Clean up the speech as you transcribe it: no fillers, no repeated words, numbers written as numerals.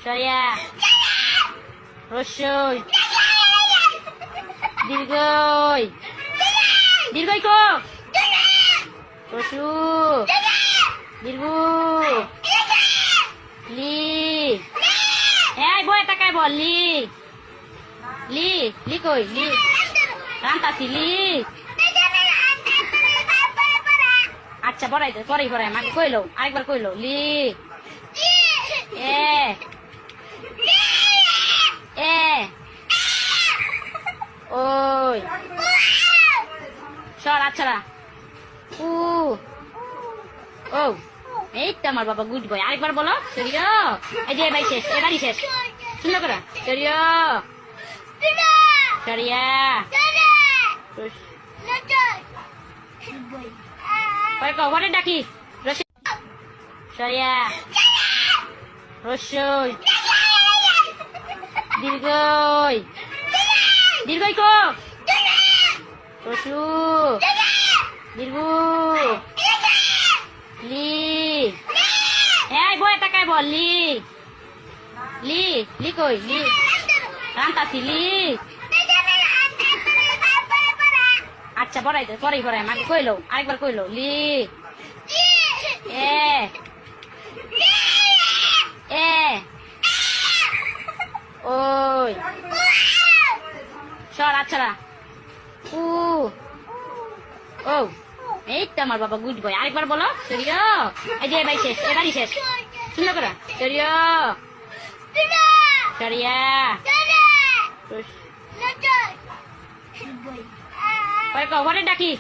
সরিয়া রস্যই দীর্ঘই দীর্ঘই কো রসু দীর্ঘ লি এই বই তাকাই বল লি লি লি কই লি রান্তাছি লি আচ্ছা পড়াই দে পড়াই মাকে কইলো আরেকবার কইলো লি এ এ ওই সর আচ্ছা উ ও এই তো আমার বাবা গুড বয় আরেকবার বলো সরিয়া এই যে ভাই শেষ এবারই শেষ সুন্দর করে সরিয়া সরিয়া কবরে ডাকি সরিয়া রসই দীর্ঘই দীর্ঘই কো রসু দীর্ঘ লি এই বই তাকাই বল লি লি লি কই লি রান্তাছি লি আচ্ছা পড়াই দে পড়াই মাকে কইলো আরেকবার কইলো লি এ এ ওই সর আচ্ছা উ ও এই তো আমার বাবা গুড বয় আরেকবার বলো সরিয়া এই যে ভাই শেষ এবারই শেষ সুন্দর করে সরিয়া সরিয়া কবরে ডাকি